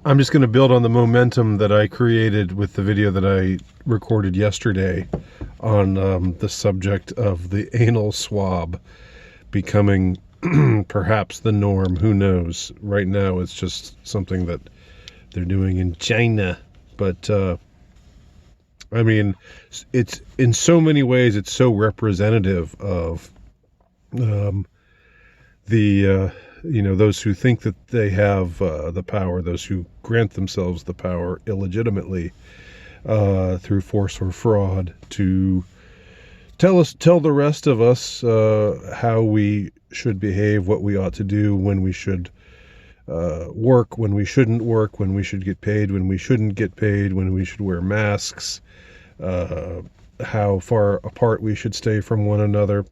I'm just going to build on the momentum that I created with the video that I recorded yesterday on the subject of the anal swab becoming perhaps the norm. Who knows? Right now, it's just something that they're doing in China. But, I mean, it's in so many ways, it's so representative of um, those who think that they have the power, those who grant themselves the power illegitimately through force or fraud to tell the rest of us how we should behave, what we ought to do, when we should work, when we shouldn't work, when we should get paid, when we shouldn't get paid, when we should wear masks, uh, how far apart we should stay from one another,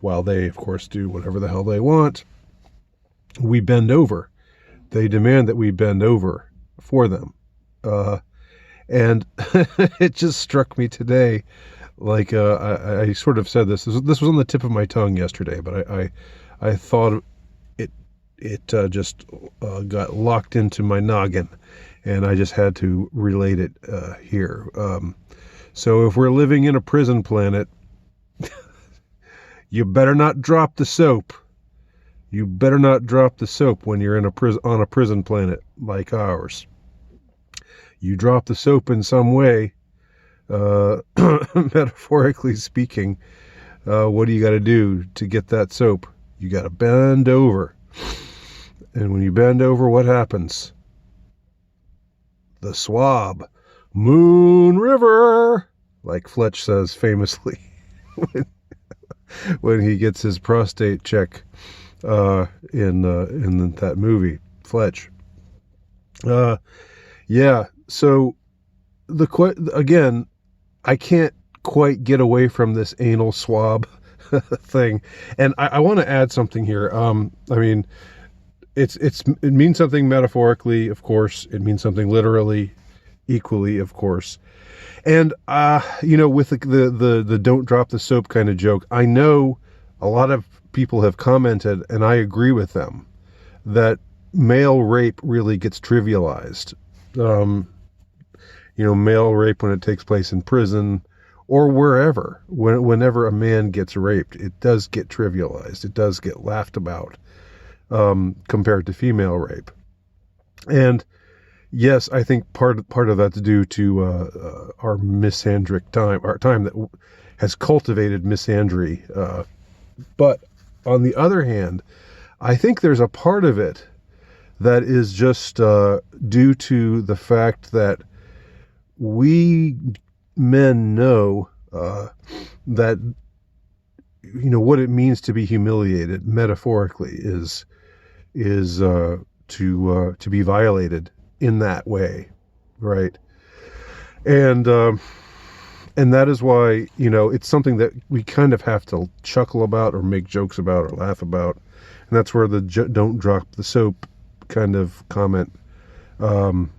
while they, of course, do whatever the hell they want. We bend over. They demand that we bend over for them. And it just struck me today, like I sort of said this was on the tip of my tongue yesterday, but I thought it just got locked into my noggin, and I just had to relate it here. So if we're living in a prison planet, you better not drop the soap. You better not drop the soap when you're in on a prison planet like ours. You drop the soap in some way, metaphorically speaking. What do you got to do to get that soap? You got to bend over. And when you bend over, what happens? The swab. Moon River, like Fletch says famously when he gets his prostate check in that movie, Fletch. Yeah. So again, I can't quite get away from this anal swab thing, and I want to add something here. I mean, it means something metaphorically, of course. It means something literally, equally, of course. And with the don't drop the soap kind of joke, I know a lot of people have commented, and I agree with them, that male rape really gets trivialized. Male rape, when it takes place in prison or wherever, whenever a man gets raped, it does get trivialized. It does get laughed about compared to female rape. And yes, I think part of that's due to our misandric time, our time that has cultivated misandry. But on the other hand, I think there's a part of it that is just due to the fact that we men know that what it means to be humiliated metaphorically is to be violated in that way, right? And that is why it's something that we kind of have to chuckle about or make jokes about or laugh about, and that's where the don't drop the soap kind of comment comes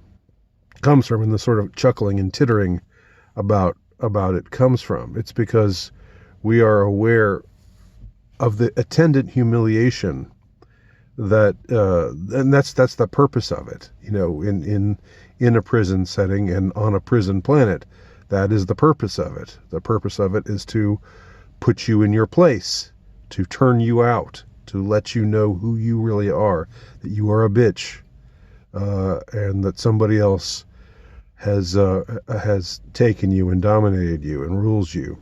from, and the sort of chuckling and tittering about it comes from. It's because we are aware of the attendant humiliation that and that's the purpose of it, in a prison setting and on a prison planet. That is the purpose of it. The purpose of it is to put you in your place, to turn you out, to let you know who you really are, that you are a bitch, and that somebody else has taken you and dominated you and rules you.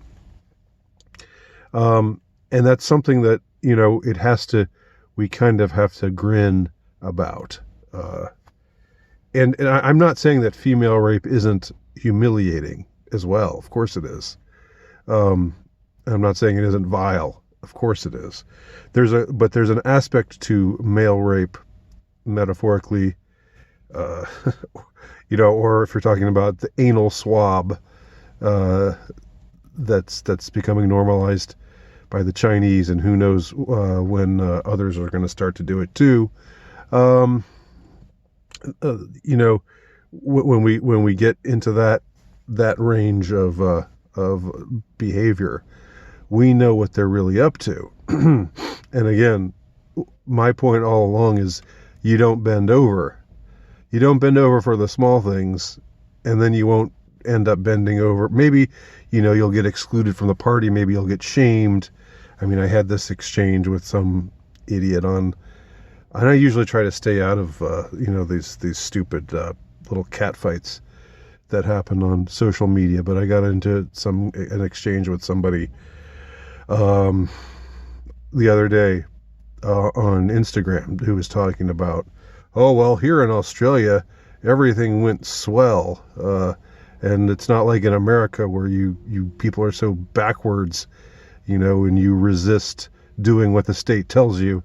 And that's something that, we kind of have to grin about. And I'm not saying that female rape isn't humiliating as well. Of course it is. I'm not saying it isn't vile. Of course it is. But there's an aspect to male rape, metaphorically, or if you're talking about the anal swab, that's becoming normalized by the Chinese, and who knows when others are going to start to do it too. When we get into that range of behavior, we know what they're really up to. And again, my point all along is you don't bend over. You don't bend over for the small things, and then you won't end up bending over. Maybe, you'll get excluded from the party. Maybe you'll get shamed. I mean, I had this exchange with some idiot and I usually try to stay out of, these stupid little cat fights that happen on social media, but I got into an exchange with somebody the other day on Instagram who was talking about, oh, well, here in Australia, everything went swell. And it's not like in America where you people are so backwards, and you resist doing what the state tells you.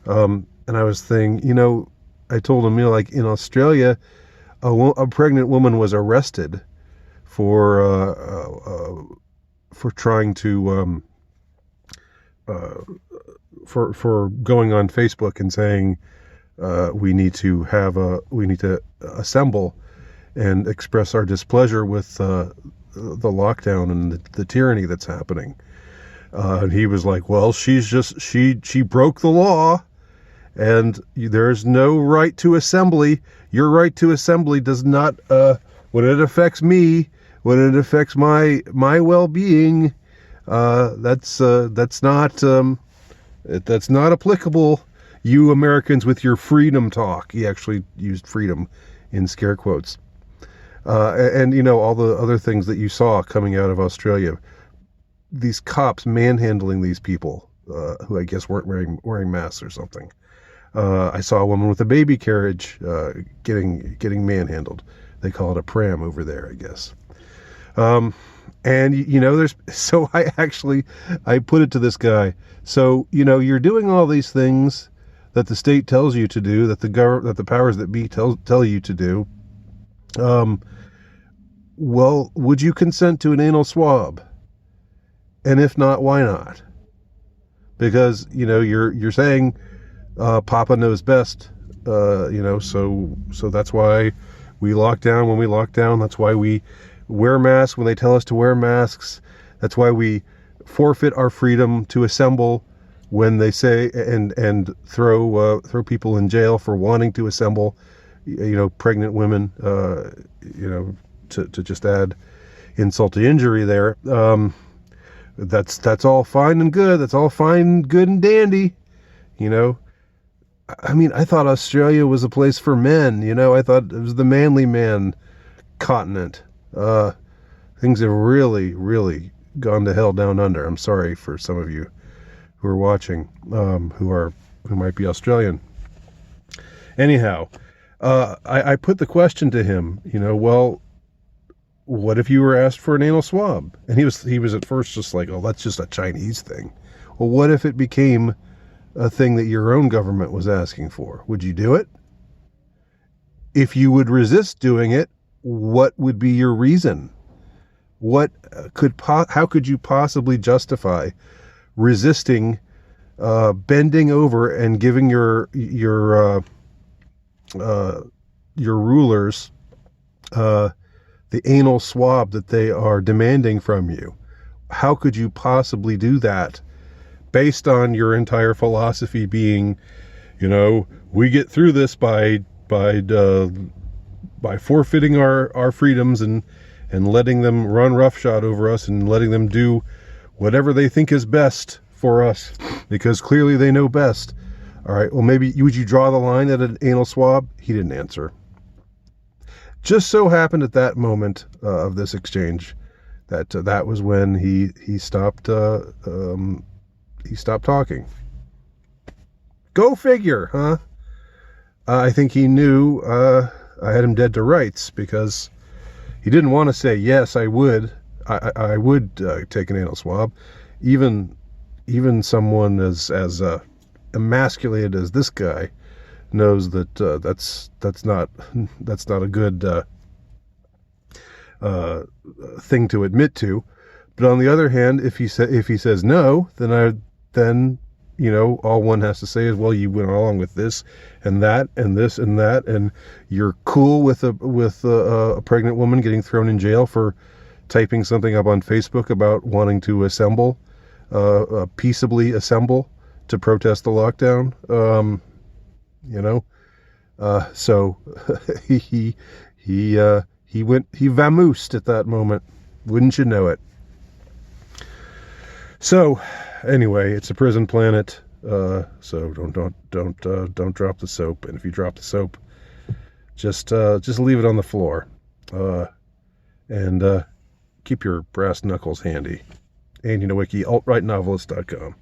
And I was thinking, I told him, like in Australia, a pregnant woman was arrested for trying to for going on Facebook and saying we need to assemble and express our displeasure with the lockdown and the tyranny that's happening. And he was like, well, she broke the law, and there's no right to assembly. Your right to assembly does not, when it affects me, when it affects my well-being, that's not applicable. You Americans with your freedom talk. He actually used freedom in scare quotes. And all the other things that you saw coming out of Australia. These cops manhandling these people who I guess weren't wearing masks or something. I saw a woman with a baby carriage getting manhandled. They call it a pram over there, I guess. And so I put it to this guy. So you're doing all these things that the state tells you to do, that the powers that be tell you to do. Well, would you consent to an anal swab? And if not, why not? Because you're saying Papa knows best. So that's why we lock down when we lock down. That's why we wear masks when they tell us to wear masks. That's why we forfeit our freedom to assemble when they say and throw people in jail for wanting to assemble. Pregnant women. To just add insult to injury there. That's all fine and good. That's all fine, good and dandy. I mean, I thought Australia was a place for men. I thought it was the manly man continent. Things have really, really gone to hell down under. I'm sorry for some of you who are watching, who might be Australian. Anyhow, I put the question to him, well, what if you were asked for an anal swab? And he was at first just like, oh, that's just a Chinese thing. Well, what if it became a thing that your own government was asking for? Would you do it? If you would resist doing it, what would be your reason? How could you possibly justify resisting bending over and giving your rulers the anal swab that they are demanding from you? How could you possibly do that based on your entire philosophy being, we get through this by forfeiting our freedoms and letting them run roughshod over us and letting them do whatever they think is best for us because clearly they know best. All right, well, would you draw the line at an anal swab? He didn't answer. Just so happened at that moment of this exchange that was when he stopped talking. Go figure, huh? I think he knew I had him dead to rights because he didn't want to say yes. I would take an anal swab, even someone as emasculated as this guy knows that that's not a good thing to admit to. But on the other hand, if he says no, then all one has to say is, well, you went along with this and that and this and that, and you're cool with a pregnant woman getting thrown in jail for typing something up on Facebook about wanting to peaceably assemble to protest the lockdown. So he vamoosed at that moment. Wouldn't you know it? So anyway, it's a prison planet. So don't drop the soap. And if you drop the soap, just leave it on the floor. And keep your brass knuckles handy. Andy Nowicki, altrightnovelist.com.